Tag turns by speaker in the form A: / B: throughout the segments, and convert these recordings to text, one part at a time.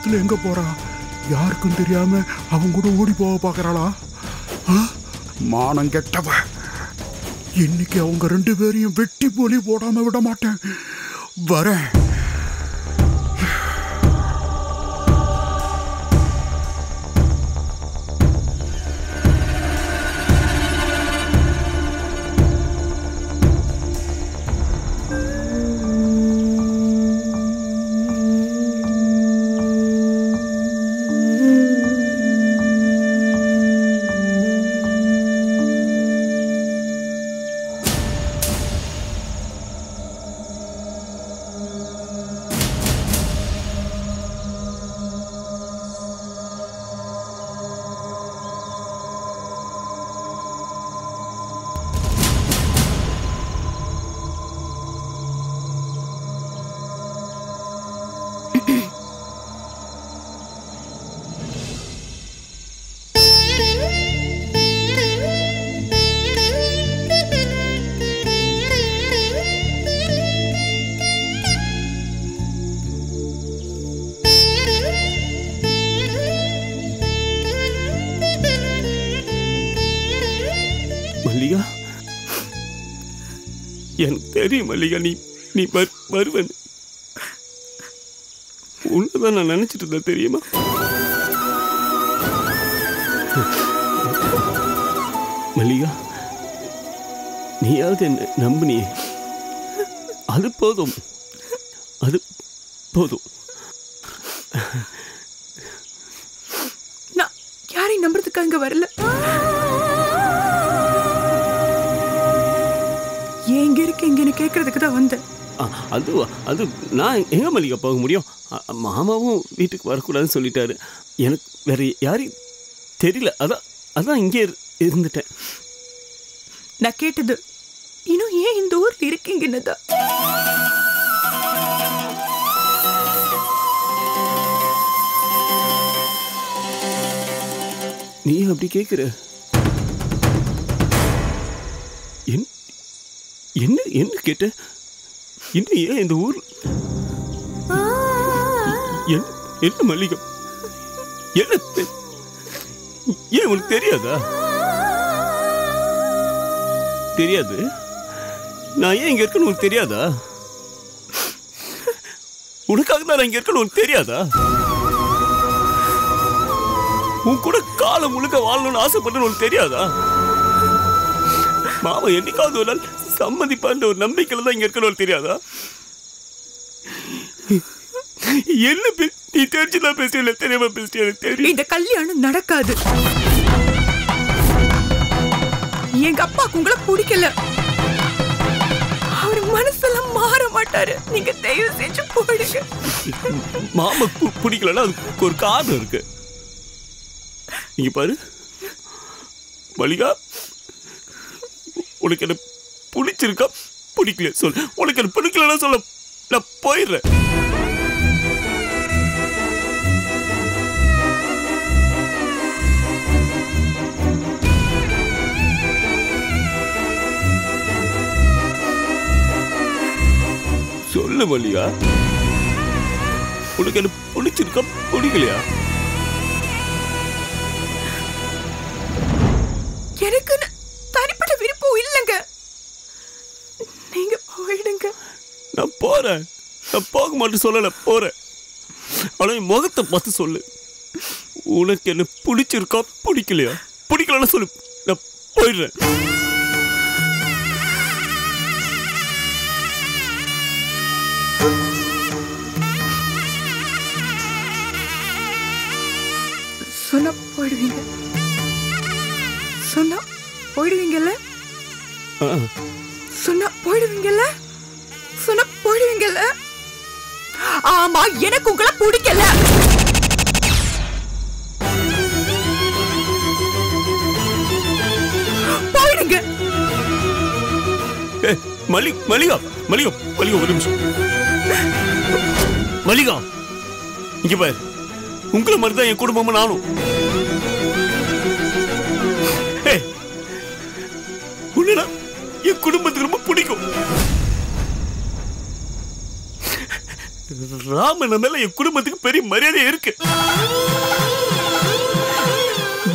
A: நேரத்துல எங்க போறா? யாருக்கும் தெரியாம அவங்க கூட ஓடி போக பாக்குறாளா? மானம் கெட்டவ. இன்னைக்கு அவங்க 2 பேரையும் வெட்டி போலி போடாம விட மாட்டேன். வரேன்.
B: மல்லிகா, எனக்கு தெரியும் மல்லிகா, நீ வருவன். உன்னதான் நான் நினைச்சிட்டு இருந்தேன் தெரியுமா? மல்லிகா, நீயாவது என்ன நம்பினியே, அது போதும், அது போதும்.
C: நான் யாரையும் நம்புறதுக்கு அங்க வரல. எங்க இருக்கீங்கன்னு கேட்கறதுக்கு தான் வந்தேன்.
B: அது நான் எங்க மல்லிகா போக முடியும்? மாமாவும் வீட்டுக்கு வரக்கூடாதுன்னு சொல்லிட்டாரு. எனக்கு வேற யாரையும் தெரியல. அதான் இங்கே இருந்துட்டேன்.
C: நான் கேட்டது இன்னும் ஏன் இந்த ஊர்ல இருக்கீங்கன்னு தான்.
B: நீ அப்படி கேட்குற? என்ன கேட்ட? இன்னும் ஏன் இந்த ஊர்? என்ன மல்லிகா, என்ன ஏன் உனக்கு தெரியாதா? தெரியாது? நான் ஏன் இங்க இருக்கணும் உனக்கு தெரியாதா? உனக்காக தான் நான் இங்க இருக்கணும் உனக்கு தெரியாதா? உன் கூட காலம் முழுக்க வாழணும்னு ஆசைப்பட்டு உனக்கு தெரியாதா? மாமா என்னைக்காவது ஒரு நாள் சம்மதிப்பான்ற ஒரு நம்பிக்கையில தான் இங்க இருக்கணும் தெரியாதா? என்ன நீ தெரிஞ்சுதான் பேசுற, தெரியாம பேசுற? எனக்கு தெரியும்.
C: இந்த கல்யாணம் நடக்காது. எங்க அப்பாக்கு உங்களை பிடிக்கல. அவர் மனசெல்லாம் மாற மாட்டாரு. நீங்க தயவு செஞ்சு போயிடுங்க.
B: மாமா பிடிக்கலன்னா அதுக்கு ஒரு காரணம் இருக்கு. நீங்க பாரு மல்லிகா, உனக்கு என்ன பிடிச்சிருக்கா பிடிக்கல சொல். உனக்கு என்ன பிடிக்கலன்னா சொல்ல, நான் போயிடுறேன். சொல்லு மல்லிகா, உனக்கு என்ன பிடிச்சிருக்கா பிடிக்கலையா?
C: எனக்கு தனிப்பட்ட விருப்பம் இல்லைங்க. நீங்க போயிடுங்க.
B: நான் போறேன். நான் போக மாட்டேன் சொல்லல, போறேன். ஆனா என் முகத்தை பார்த்து சொல்லு. உனக்கு என்ன பிடிச்சிருக்கா பிடிக்கலையா? பிடிக்கலன்னு சொல்லு, நான் போயிடுறேன்.
C: சொன்னா போயிடுவீங்க. சொன்னா போயிடுவீங்கல்ல? சொன்னா போயிடுவீங்கல்ல? சொன்னா போயிடுவீங்கல்ல? ஆமா, எனக்கு உங்களை பிடிக்கல. போயிடுங்க.
B: மல்லிகா, மல்லிகா, மல்லிகா, ஒரு நிமிஷம். மல்லிகா, இங்க பாரு, உங்களை மாதிரிதான் என் குடும்பமும் நானும். உன்னடா என் குடும்பத்துக்கு ரொம்ப பிடிக்கும். ராமன் மேல என் குடும்பத்துக்கு பெரிய மரியாதை இருக்கு.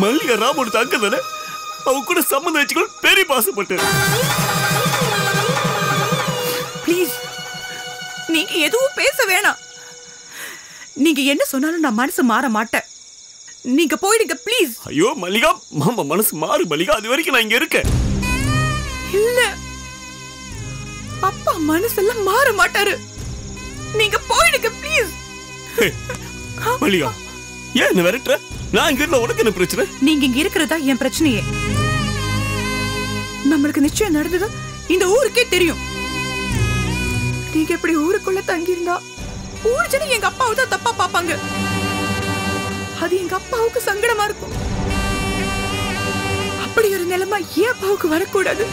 B: மல்லிகா ராமோட தங்க தானே, அவ கூட சம்மந்தம் வச்சுக்கணும் பெரிய பாசப்பட்டேன்.
C: ப்ளீஸ், நீங்க எதுவும் பேச வேணாம். நீங்க என்ன சொன்னாலும் நான் மனசு மாற மாட்டேன். நீங்க போயிடுங்க ப்ளீஸ்.
B: ஐயோ மல்லிகா, மாமா மனசு மாறு மல்லிகா, அது வரைக்கும் நான் இங்க இருக்கேன்.
C: இல்ல, அப்பா மனசெல்லாம் மாற மாட்டாரு. நீங்க போயிடுங்க ப்ளீஸ்.
B: மல்லிகா, ஏன் என்ன விரட்டுற? நான் இங்க இருந்தா உனக்கு என்ன பிரச்சனை?
C: நீங்க இங்க இருக்கிறதா என் பிரச்சனையே. நம்மளுக்கு நிச்சயம் நடந்தது இந்த ஊருக்கே தெரியும். நீங்க எப்படி ஊருக்குள்ள தங்கியிருந்தா ஊர் ஜனம் எங்க அப்பாவை தான் தப்பா பாப்பாங்க. அது எங்க அப்பாவுக்கு சங்கடமா இருக்கும். அப்படி ஒரு நிலைமை ஏன் அப்பாவுக்கு வரக்கூடாது?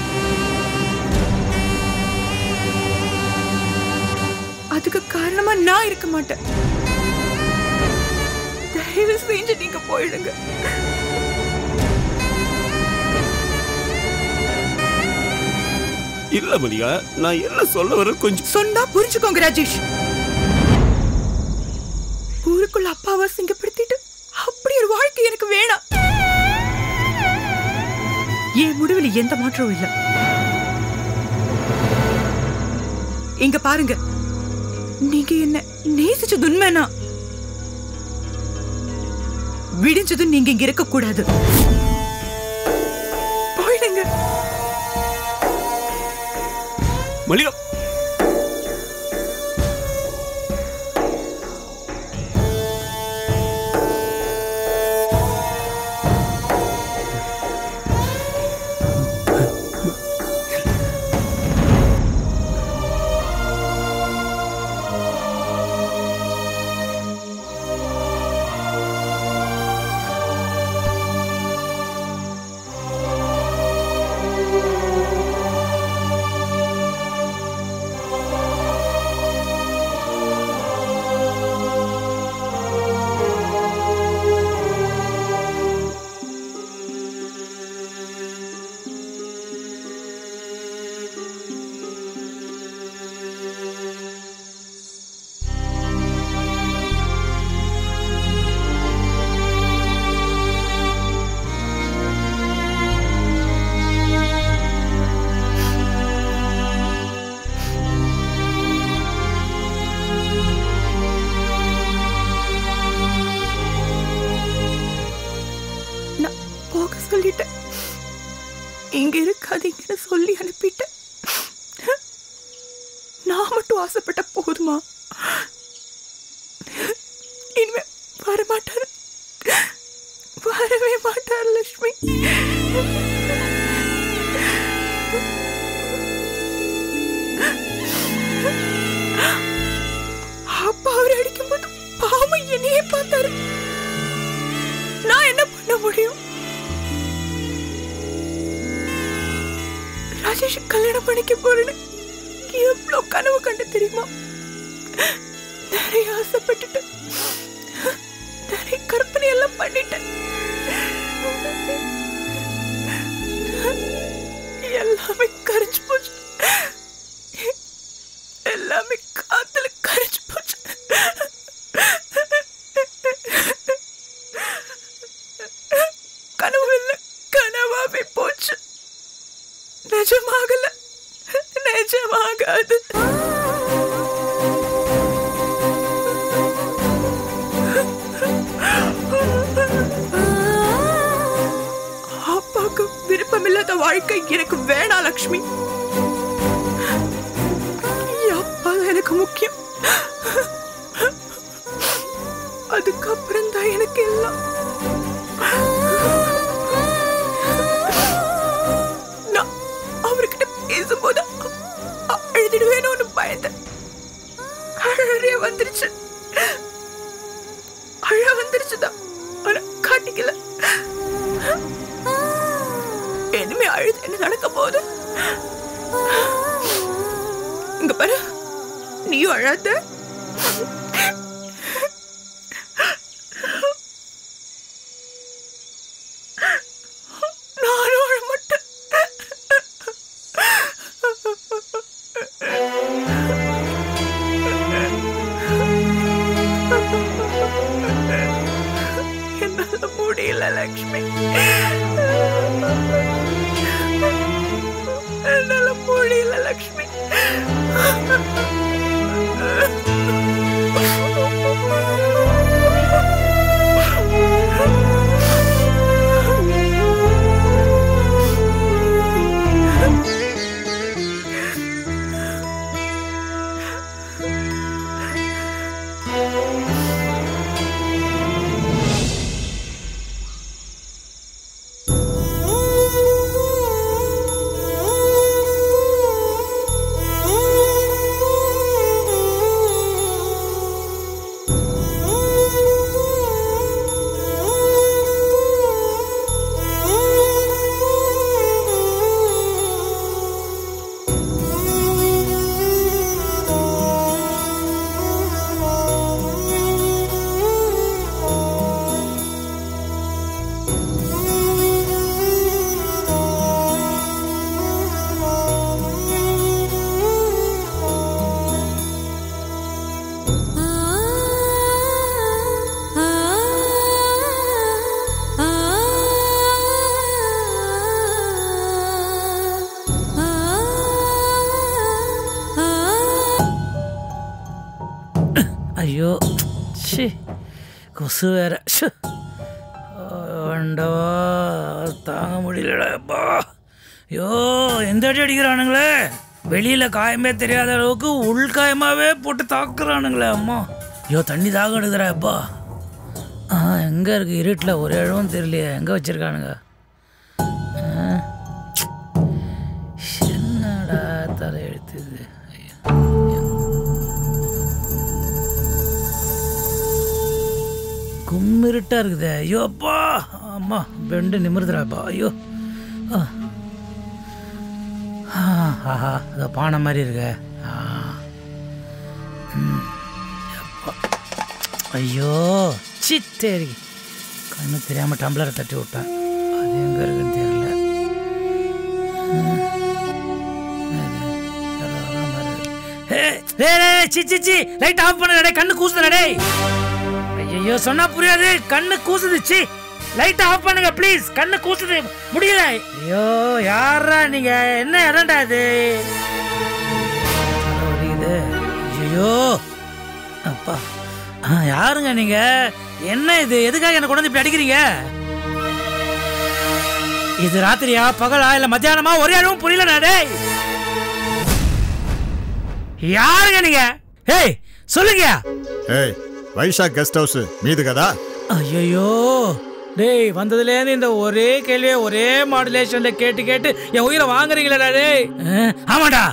C: அதுக்கு காரணமா நான் இருக்க மாட்டேன். தயவு செஞ்சு நீங்க போயிடுங்க.
B: இல்ல மல்லிகா, நான் என்ன சொல்ல வர கொஞ்சம்
C: சொன்னா புரிஞ்சுக்கோங்க ராஜேஷ். ஊருக்குள்ள அப்பாவை சிங்கப்படுத்திட்டு அப்படி ஒரு வாழ்க்கை எனக்கு வேணாம். என் முடிவில் எந்த மாற்றமும் இல்ல. இங்க பாருங்க, நீங்க என்ன நேசிச்சது உண்மைனா விடிஞ்சதும் நீங்க இங்க இருக்க கூடாது. போயிடுங்க
B: மல்லிகா.
C: சொல்லிட்டேன். இங்க இருக்காதீங்கன்னு சொல்லி அனுப்பிட்டேன். நான் மட்டும் ஆசைப்பட்ட போதுமா? இனிமே வரமாட்டாரு, வரவே மாட்டார் லட்சுமி. அப்பா அவரை அடிக்கும் போது பாவம் என்னையே பார்த்தாரு. நான் என்ன பண்ண முடியும்? ராஜேஷ் கல்யாணம் பண்ணிக்க போறேன்னு எவ்வளவு கனவு கண்டு தெரியுமா? நிறைய ஆசைப்பட்டுட்டேன், நிறைய கற்பனை எல்லாம் பண்ணிட்டேன். எல்லாமே கரைஞ்சு போச்சு, எல்லாமே காத்துல கரைஞ்சு போச்சு. கனவு இல்ல, கனவாவே போச்சு. நிஜமாகல, நிஜமாகாது. அப்பாவுக்கு விருப்பமில்லாத வாழ்க்கை எனக்கு வேணாம் லக்ஷ்மி. அப்பா எனக்கு முக்கியம். அதுக்கப்புறம் தான் எனக்கு எல்லாம். நான் அவர்கிட்ட பேசும்போது அழுதுடுவேன்னு பயந்தேன். அழறே வந்துருச்சு, அழ வந்துருச்சுதான், ஆனா காட்டிக்கல. இனிமே அழுது என்ன நடக்க போகுது? இங்க பாரு, நீயும் அழாத. நானும் அழ மாட்டேன். லக்ஷ்மி. என்னால முடியல லக்ஷ்மி.
D: ஐயோ சி கொசு வேற வேண்டவா தாங்க முடியலப்பா. ஐயோ எந்த அடி அடிக்கிறானுங்களே, வெளியில் காயமே தெரியாத அளவுக்கு உள்காயமாகவே போட்டு தாக்குறானுங்களே அம்மா. ஐயோ தண்ணி தாக எடுக்கிறாப்பா. எங்கே இருக்குது இருட்டில் ஒரே இடமும் தெரியலையே, எங்கே வச்சுருக்கானுங்க? என்னடா தலை எழுத்துது. கும்மிருட்டா இருக்குதே. ஐயோ அப்பா அம்மா பெண்டு நிமிர்ந்துடாப்பா. ஐயோ ஆஹா அதை பானை மாதிரி இருக்க. ஐயோ சித்தேரி கண்ணு தெரியாமல் டம்ளரை தட்டி விட்டேன். அது எங்கே இருக்குன்னு தெரியல. சி லைட் ஆஃப் பண்ணுடா, கண்ணு கூசுதுடா. ஐயோ சொன்னா புரியாது, கண்ணு கூசுதுச்சு. லைட் ஆஃப் பண்ணுங்க ப்ளீஸ், கண்ணு கூசுது முடியல. ஐயோ யாரா நீங்க, என்ன இடம்டா இது? ஐயோ அப்பா யாருங்க நீங்க? என்ன இது, எதுக்காக என்ன கொண்டு இப்படி அடிக்கிறீங்க? இது ராத்திரியா பகலா இல்ல மத்தியானமா ஒரே இடமும் புரியல. டேய் யாருங்க நீங்க? ஏய் சொல்லுங்க.
E: ஏய் வைஷாக் கெஸ்ட் ஹவுஸ் மீது கதா?
D: ஐயோ டேய் வந்ததுலேருந்து இந்த ஒரே கேள்வியை ஒரே மாடுலேஷன்ல கேட்டு கேட்டு என் உயிரை வாங்குறீங்களா? டேய் ஆமாடா,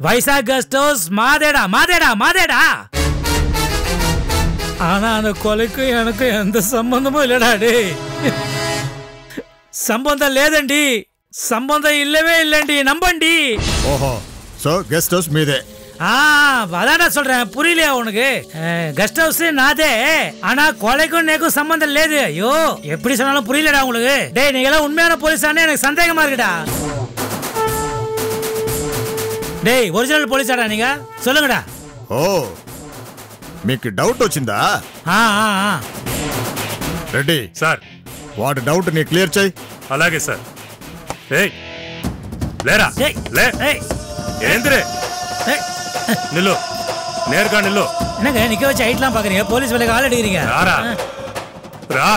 D: வைசாக் கெஸ்ட் ஹவுஸ் மாதேடா மாதேடா மாதேடா. ஆனா அந்த கொலைக்கும் எனக்கும் எந்த சம்பந்தமும் இல்லடா. டேய் சம்பந்தம் లేదండి, சம்பந்தம் இல்லவே இல்லండి, நம்பండి.
E: ஓஹோ சோ கெஸ்ட் ஹவுஸ் மீதே.
D: அதான்டா சொல்றேன், புரியலையா உனக்கு? கெஸ்ட் ஹவுஸ் நாதே, ஆனா கொலைக்கும் நேக்கும் சம்பந்தம் லேது. ஐயோ எப்படி சொன்னாலும் புரியலடா உங்களுக்கு. டேய் நீங்க எல்லாம் உண்மையான போலீஸானே எனக்கு சந்தேகமா இருக்குடா. டேய் ஒரிஜினல் போலீஸாடா நீங்க? சொல்லுங்கடா.
E: ఓ మీకు డౌట్ వచ్చిందా? రెడ్డి
F: సార్
E: వాడి డౌట్ ని క్లియర్ చేయి.
F: అలాగే సార్. ఏయ్ లేరా లే. ఏంద్రే నిల్లు, நேர்கா நில்லு.
D: என்னங்க நிக்க வச்சு ஹைட்லாம் பாக்குறீங்க? போலீஸ் வேலைக்கு ஆள் எடுக்கிறீங்க.
F: రా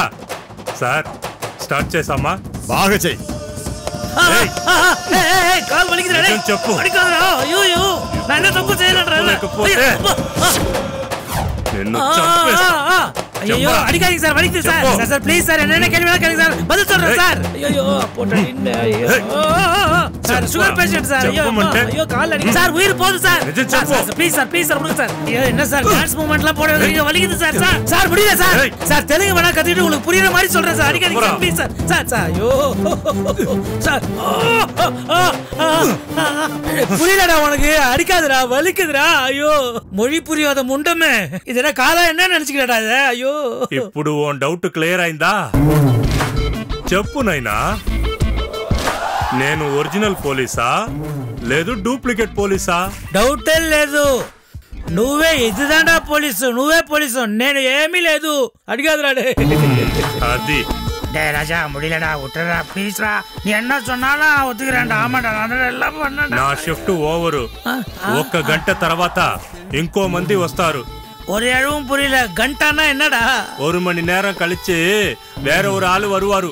F: సార్ స్టార్ట్ చేసామా?
E: బాగా చెయ్యి.
D: కాల్ వలికిదరా?
F: చెప్పు.
D: అడిగారా? అయ్యో நான் என்ன தப்பு செய்யலன்றா?
F: నిన్ను చంపేస్తా.
D: ஐயோ அடிக்காதீங்க சார், வலிக்குது சார். சார் ப்ளீஸ் சார், என்ன கேள்வி கேளுங்க சார், பதில் சொல்றேன் சார். ஐயோ போடா இன்ன. ஐயோ சார் சுகர் பேஷண்ட் சார். ஐயோ கால் அடி சார், உயிர் போகுது sir. Sir please sir, please sir விடுங்க சார். ஐயோ என்ன சார் டான்ஸ் மூவ்மெண்ட்லாம் போடுறீங்க, வலிக்குது சார். சார் முடியல சார். சார் தெலுங்கு வேணா கத்திட்டு உங்களுக்கு புரியுற மாதிரி சொல்றேன் சார். அடிக்காதீங்க சார் ப்ளீஸ் சார். சார் ஐயோ சார் புரியலடா உனக்கு, அடிக்காதடா, வலிக்குதுடா. ஐயோ மொழி புரியாத முண்டமே, இதெல்லாம் காலா என்ன நினைச்சுக்கிறடா இத? ஐயோ
F: ఇప్పుడు ఓ డౌట్ క్లియర్ అయిందా? చెప్పు నైనా, నేను ఒరిజినల్ పోలీసా లేదు డూప్లికేట్ పోలీసా?
D: డౌటే లేదు, నువ్వే ఇదిదాండా పోలీసు, నువ్వే పోలీసు, నేను ఏమీ లేదు. అడిగాదురాడే
F: అది
D: டேய் ராஜா முடியலடா விட்டுறா ப்ளீஸ்ரா நீ என்ன சொன்னாலும் ஒத்துக்கிறேன்டா ஆமாடா நான் எல்லாம் பண்ணேன்டா
F: నా షిఫ్ట్ ఓవరు 1 గంట తర్వాత ఇంకో మంది వస్తారు
D: ஒரு எழுவும் புரியல கண்டானா என்னடா
F: 1 மணி நேரம் கழிச்சு வேற ஒரு ஆளு வருவாரு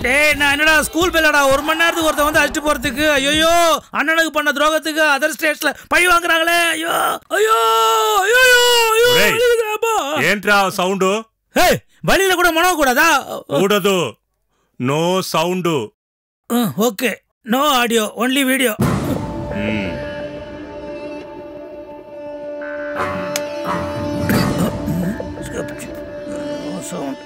D: டேய் நான் என்னடா ஸ்கூல் பெல்லடா 1 மணி நேரத்துக்கு ஒருத்தன் வந்து அடிச்சு போறதுக்கு ஐயோ அண்ணனுக்கு பண்ண துரோகத்துக்கு அதர் ஸ்டேட்ஸ்ல பழி வாங்குறாங்களே ஐயோ ஐயோ ஐயோ
F: ఏంట్రా సౌండ్
D: ஏய் வழியில கூட மனோ கூடாதா
F: కూడదు no sound
D: okay no audio only video sound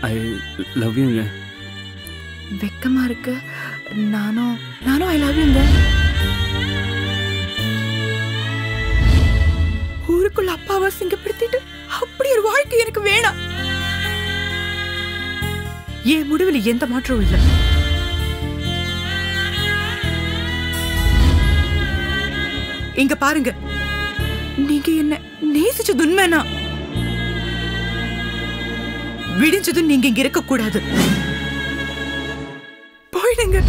B: I love யூங்க.
C: வெக்கமா இருக்கு. நானும் ஐ லவ் யூங்க. ஊருக்குள்ள அப்பாவை சிங்கப்படுத்திட்டு அப்படி ஒரு வாழ்க்கை எனக்கு வேணாம். என் முடிவில் எந்த மாற்றமும் இல்லை. இங்க பாருங்க, நீங்க என்ன நேசிச்சது உண்மைனா விடிஞ்சதும் நீங்க இங்க இருக்க கூடாது. போயிடுங்க.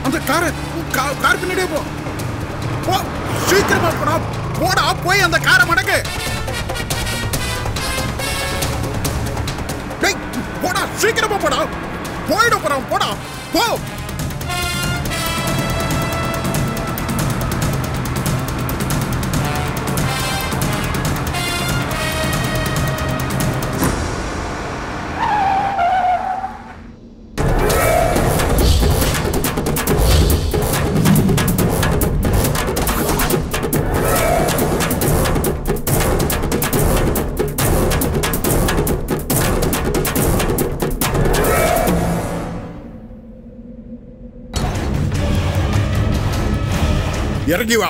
A: அந்த கார் பின்னாடியே போ. சீக்கிரமா போடா. போடா, போய் அந்த காரை மடக்கு. போடா, சீக்கிரமா போடா. போயிட போறான். போடா, போ. இறங்கி வா.